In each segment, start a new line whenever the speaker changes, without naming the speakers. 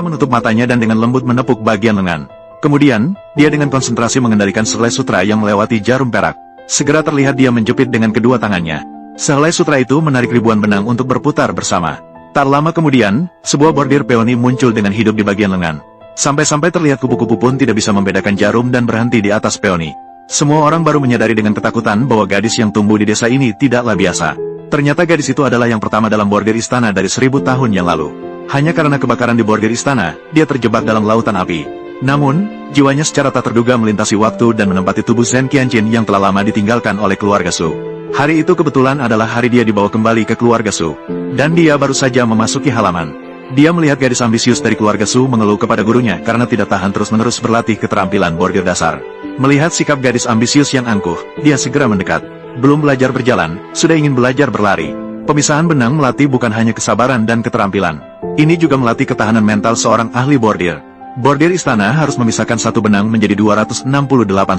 menutup matanya dan dengan lembut menepuk bagian lengan. Kemudian, dia dengan konsentrasi mengendalikan sehelai sutra yang melewati jarum perak. Segera terlihat dia menjepit dengan kedua tangannya. Sehelai sutra itu menarik ribuan benang untuk berputar bersama. Tak lama kemudian, sebuah bordir peoni muncul dengan hidup di bagian lengan. Sampai-sampai terlihat kupu-kupu pun tidak bisa membedakan jarum dan berhenti di atas peoni. Semua orang baru menyadari dengan ketakutan bahwa gadis yang tumbuh di desa ini tidaklah biasa. Ternyata gadis itu adalah yang pertama dalam bordir istana dari 1000 tahun yang lalu. Hanya karena kebakaran di bordir istana, dia terjebak dalam lautan api. Namun, jiwanya secara tak terduga melintasi waktu dan menempati tubuh Zhen Qianjin yang telah lama ditinggalkan oleh keluarga Su. Hari itu kebetulan adalah hari dia dibawa kembali ke keluarga Su. Dan dia baru saja memasuki halaman. Dia melihat gadis ambisius dari keluarga Su mengeluh kepada gurunya karena tidak tahan terus-menerus berlatih keterampilan bordir dasar. Melihat sikap gadis ambisius yang angkuh, dia segera mendekat. Belum belajar berjalan, sudah ingin belajar berlari. Pemisahan benang melatih bukan hanya kesabaran dan keterampilan. Ini juga melatih ketahanan mental seorang ahli bordir. Bordir istana harus memisahkan satu benang menjadi 268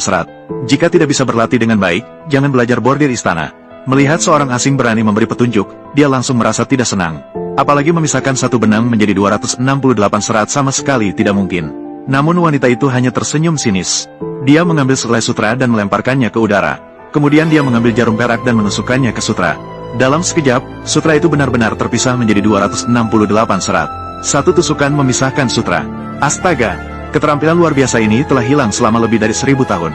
serat. Jika tidak bisa berlatih dengan baik, jangan belajar bordir istana. Melihat seorang asing berani memberi petunjuk, dia langsung merasa tidak senang. Apalagi memisahkan satu benang menjadi 268 serat sama sekali tidak mungkin. Namun wanita itu hanya tersenyum sinis. Dia mengambil sehelai sutra dan melemparkannya ke udara. Kemudian dia mengambil jarum perak dan menusukkannya ke sutra. Dalam sekejap, sutra itu benar-benar terpisah menjadi 268 serat. Satu tusukan memisahkan sutra. Astaga, keterampilan luar biasa ini telah hilang selama lebih dari 1000 tahun.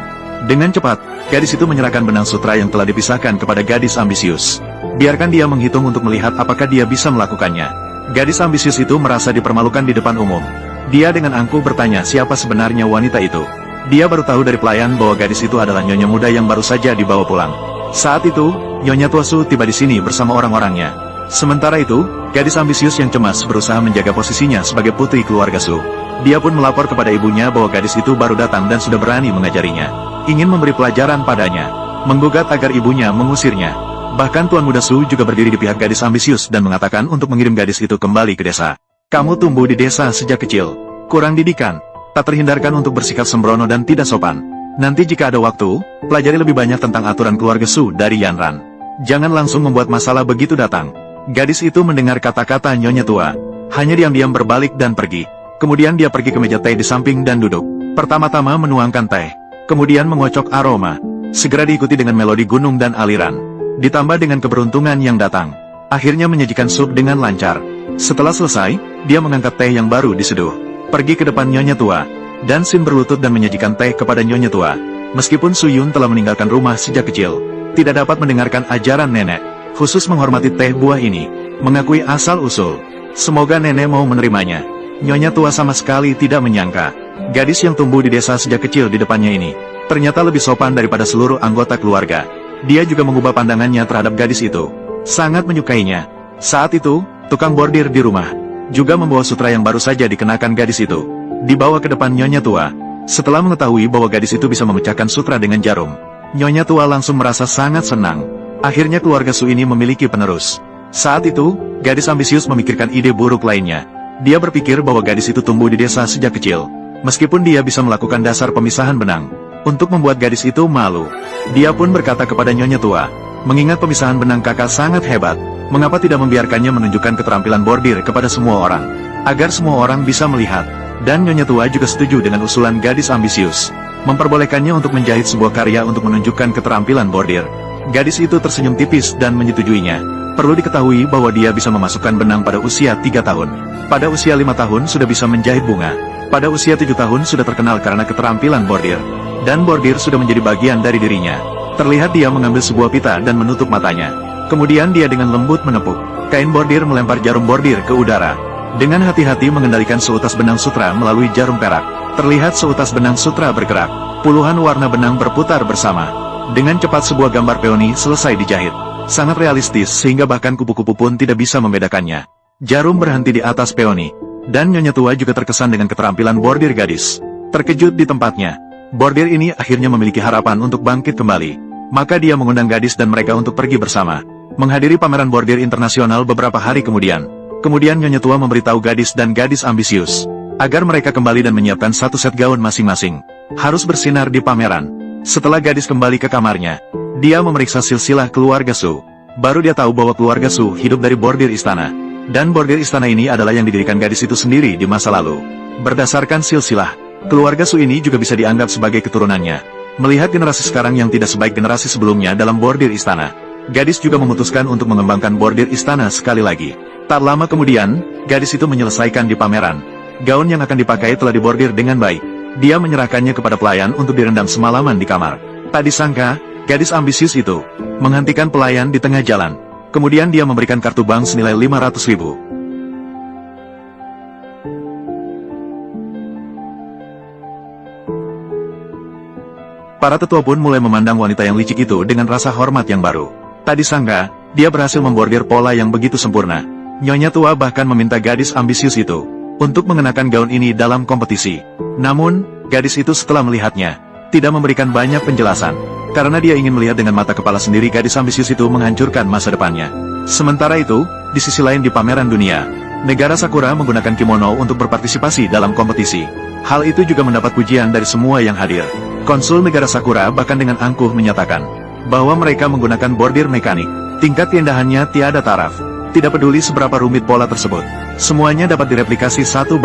Dengan cepat, gadis itu menyerahkan benang sutra yang telah dipisahkan kepada gadis ambisius. Biarkan dia menghitung untuk melihat apakah dia bisa melakukannya. Gadis ambisius itu merasa dipermalukan di depan umum. Dia dengan angkuh bertanya siapa sebenarnya wanita itu. Dia baru tahu dari pelayan bahwa gadis itu adalah nyonya muda yang baru saja dibawa pulang. Saat itu, Nyonya Tua Su tiba di sini bersama orang-orangnya. Sementara itu, gadis ambisius yang cemas berusaha menjaga posisinya sebagai putri keluarga Su. Dia pun melapor kepada ibunya bahwa gadis itu baru datang dan sudah berani mengajarinya. Ingin memberi pelajaran padanya. Menggugat agar ibunya mengusirnya. Bahkan Tuan Muda Su juga berdiri di pihak gadis ambisius dan mengatakan untuk mengirim gadis itu kembali ke desa. Kamu tumbuh di desa sejak kecil. Kurang didikan. Tak terhindarkan untuk bersikap sembrono dan tidak sopan. Nanti jika ada waktu, pelajari lebih banyak tentang aturan keluarga Su dari Yanran. Jangan langsung membuat masalah begitu datang. Gadis itu mendengar kata-kata Nyonya Tua. Hanya diam-diam berbalik dan pergi. Kemudian dia pergi ke meja teh di samping dan duduk. Pertama-tama menuangkan teh. Kemudian mengocok aroma. Segera diikuti dengan melodi gunung dan aliran. Ditambah dengan keberuntungan yang datang. Akhirnya menyajikan sup dengan lancar. Setelah selesai, dia mengangkat teh yang baru diseduh. Pergi ke depan Nyonya Tua. Dan Sin berlutut dan menyajikan teh kepada Nyonya Tua. Meskipun Su Yun telah meninggalkan rumah sejak kecil, tidak dapat mendengarkan ajaran nenek, khusus menghormati teh buah ini, mengakui asal-usul. Semoga nenek mau menerimanya. Nyonya Tua sama sekali tidak menyangka, gadis yang tumbuh di desa sejak kecil di depannya ini, ternyata lebih sopan daripada seluruh anggota keluarga. Dia juga mengubah pandangannya terhadap gadis itu. Sangat menyukainya. Saat itu, tukang bordir di rumah juga membawa sutra yang baru saja dikenakan gadis itu. Dibawa ke depan Nyonya Tua. Setelah mengetahui bahwa gadis itu bisa memecahkan sutra dengan jarum, Nyonya Tua langsung merasa sangat senang. Akhirnya keluarga Su ini memiliki penerus. Saat itu, gadis ambisius memikirkan ide buruk lainnya. Dia berpikir bahwa gadis itu tumbuh di desa sejak kecil. Meskipun dia bisa melakukan dasar pemisahan benang, untuk membuat gadis itu malu. Dia pun berkata kepada Nyonya Tua, mengingat pemisahan benang kakak sangat hebat, mengapa tidak membiarkannya menunjukkan keterampilan bordir kepada semua orang, agar semua orang bisa melihat. Dan Nyonya Tua juga setuju dengan usulan gadis ambisius, memperbolehkannya untuk menjahit sebuah karya untuk menunjukkan keterampilan bordir. Gadis itu tersenyum tipis dan menyetujuinya. Perlu diketahui bahwa dia bisa memasukkan benang pada usia 3 tahun. Pada usia 5 tahun sudah bisa menjahit bunga. Pada usia 7 tahun sudah terkenal karena keterampilan bordir. Dan bordir sudah menjadi bagian dari dirinya. Terlihat dia mengambil sebuah pita dan menutup matanya. Kemudian dia dengan lembut menepuk kain bordir melempar jarum bordir ke udara. Dengan hati-hati mengendalikan seutas benang sutra melalui jarum perak. Terlihat seutas benang sutra bergerak. Puluhan warna benang berputar bersama. Dengan cepat sebuah gambar peoni selesai dijahit. Sangat realistis sehingga bahkan kupu-kupu pun tidak bisa membedakannya. Jarum berhenti di atas peoni. Dan Nyonya Tua juga terkesan dengan keterampilan bordir gadis. Terkejut di tempatnya. Bordir ini akhirnya memiliki harapan untuk bangkit kembali. Maka dia mengundang gadis dan mereka untuk pergi bersama. Menghadiri pameran bordir internasional beberapa hari kemudian. Kemudian Nyonya Tua memberitahu gadis dan gadis ambisius agar mereka kembali dan menyiapkan satu set gaun masing-masing. Harus bersinar di pameran. Setelah gadis kembali ke kamarnya, dia memeriksa silsilah keluarga Su. Baru dia tahu bahwa keluarga Su hidup dari bordir istana. Dan bordir istana ini adalah yang didirikan gadis itu sendiri di masa lalu. Berdasarkan silsilah, keluarga Su ini juga bisa dianggap sebagai keturunannya. Melihat generasi sekarang yang tidak sebaik generasi sebelumnya dalam bordir istana, gadis juga memutuskan untuk mengembangkan bordir istana sekali lagi. Tak lama kemudian, gadis itu menyelesaikan di pameran. Gaun yang akan dipakai telah dibordir dengan baik. Dia menyerahkannya kepada pelayan untuk direndam semalaman di kamar. Tak disangka, gadis ambisius itu menghentikan pelayan di tengah jalan. Kemudian dia memberikan kartu bank senilai 500.000. Para tetua pun mulai memandang wanita yang licik itu dengan rasa hormat yang baru. Tak disangka, dia berhasil membordir pola yang begitu sempurna. Nyonya tua bahkan meminta gadis ambisius itu untuk mengenakan gaun ini dalam kompetisi. Namun, gadis itu setelah melihatnya, tidak memberikan banyak penjelasan. Karena dia ingin melihat dengan mata kepala sendiri gadis ambisius itu menghancurkan masa depannya. Sementara itu, di sisi lain di pameran dunia, negara Sakura menggunakan kimono untuk berpartisipasi dalam kompetisi. Hal itu juga mendapat pujian dari semua yang hadir. Konsul negara Sakura bahkan dengan angkuh menyatakan bahwa mereka menggunakan bordir mekanik. Tingkat keindahannya tiada taraf. Tidak peduli seberapa rumit pola tersebut, semuanya dapat direplikasi 1:1.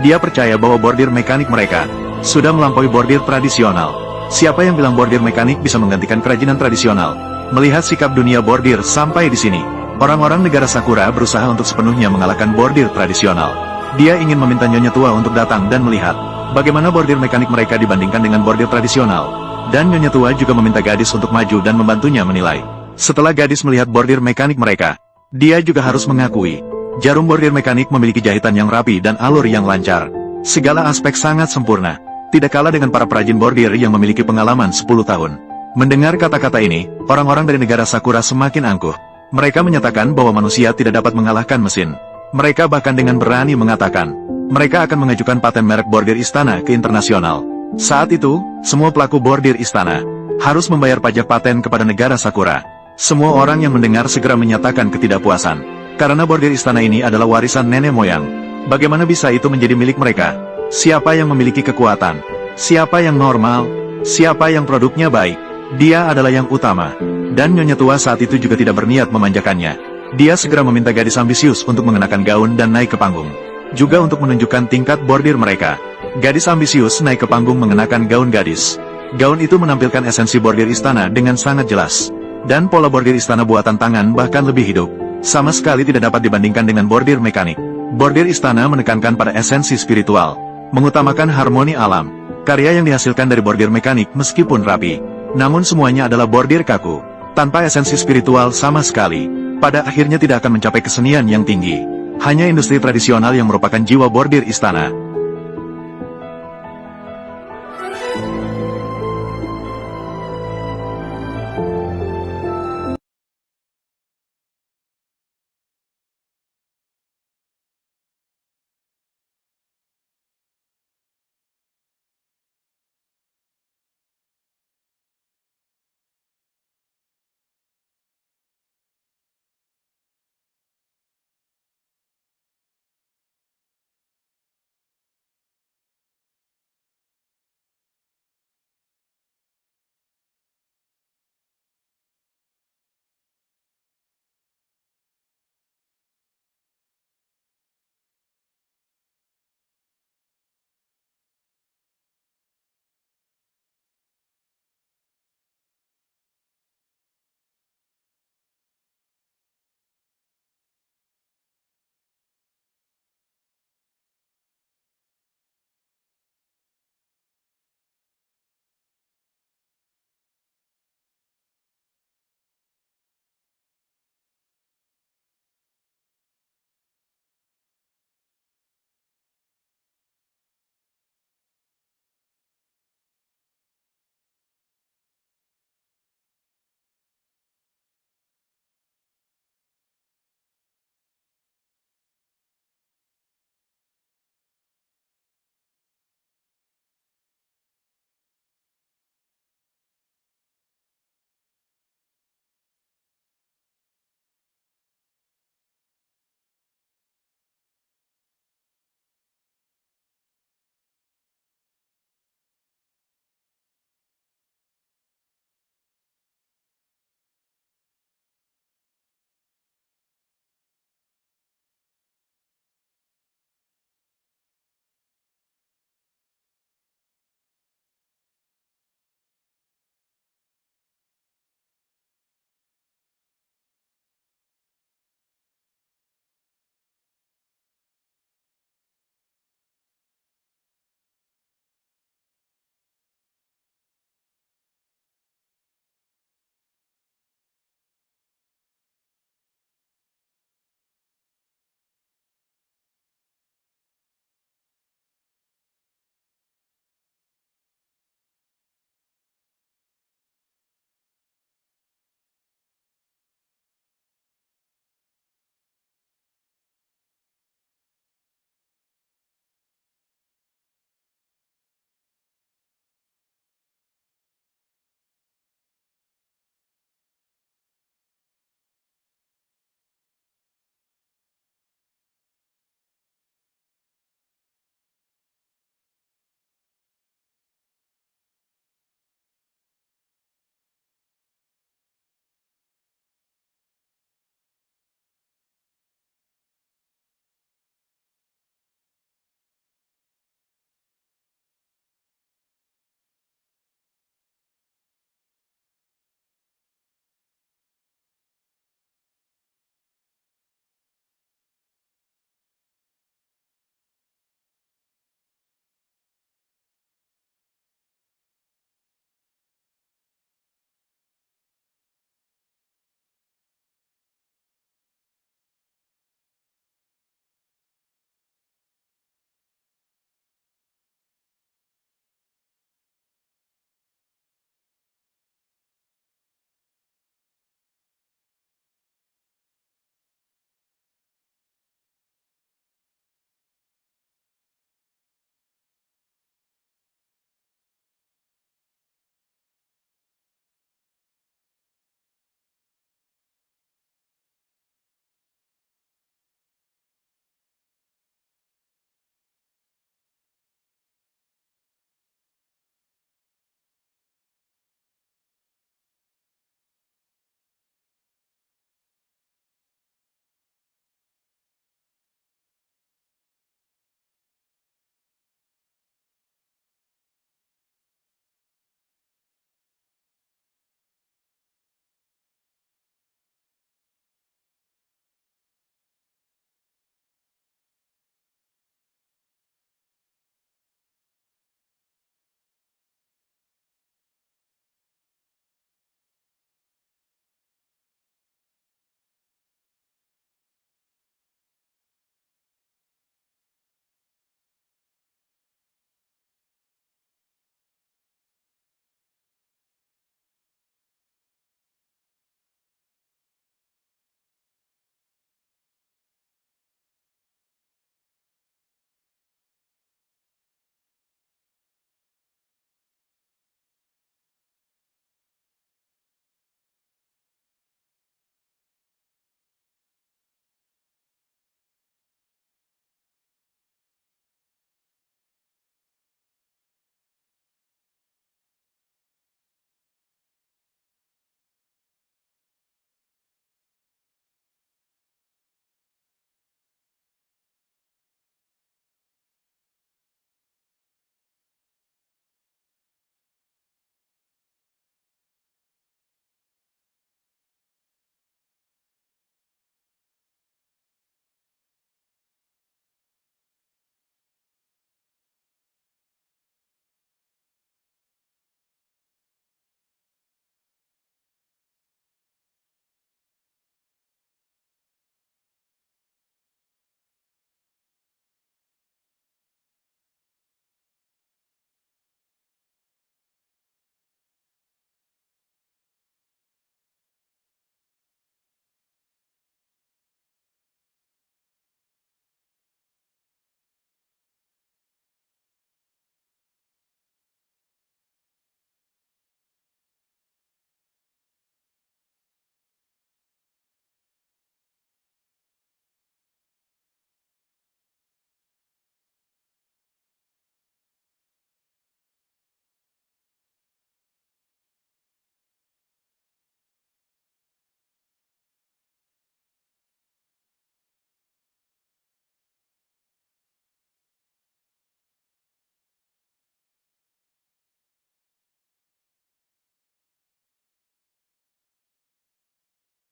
Dia percaya bahwa bordir mekanik mereka sudah melampaui bordir tradisional. Siapa yang bilang bordir mekanik bisa menggantikan kerajinan tradisional? Melihat sikap dunia bordir sampai di sini, orang-orang negara Sakura berusaha untuk sepenuhnya mengalahkan bordir tradisional. Dia ingin meminta nyonya tua untuk datang dan melihat bagaimana bordir mekanik mereka dibandingkan dengan bordir tradisional. Dan nyonya tua juga meminta gadis untuk maju dan membantunya menilai. Setelah gadis melihat bordir mekanik mereka, dia juga harus mengakui, jarum bordir mekanik memiliki jahitan yang rapi dan alur yang lancar. Segala aspek sangat sempurna. Tidak kalah dengan para perajin bordir yang memiliki pengalaman 10 tahun. Mendengar kata-kata ini, orang-orang dari negara Sakura semakin angkuh. Mereka menyatakan bahwa manusia tidak dapat mengalahkan mesin. Mereka bahkan dengan berani mengatakan, mereka akan mengajukan paten merek bordir istana ke internasional. Saat itu, semua pelaku bordir istana harus membayar pajak paten kepada negara Sakura. Semua orang yang mendengar segera menyatakan ketidakpuasan. Karena bordir istana ini adalah warisan nenek moyang. Bagaimana bisa itu menjadi milik mereka? Siapa yang memiliki kekuatan? Siapa yang normal? Siapa yang produknya baik? Dia adalah yang utama. Dan nyonya tua saat itu juga tidak berniat memanjakannya. Dia segera meminta gadis ambisius untuk mengenakan gaun dan naik ke panggung. Juga untuk menunjukkan tingkat bordir mereka. Gadis ambisius naik ke panggung mengenakan gaun gadis. Gaun itu menampilkan esensi bordir istana dengan sangat jelas. Dan pola bordir istana buatan tangan bahkan lebih hidup. Sama sekali tidak dapat dibandingkan dengan bordir mekanik. Bordir istana menekankan pada esensi spiritual, mengutamakan harmoni alam. Karya yang dihasilkan dari bordir mekanik meskipun rapi, namun semuanya adalah bordir kaku, tanpa esensi spiritual sama sekali. Pada akhirnya tidak akan mencapai kesenian yang tinggi. Hanya industri tradisional yang merupakan jiwa bordir istana.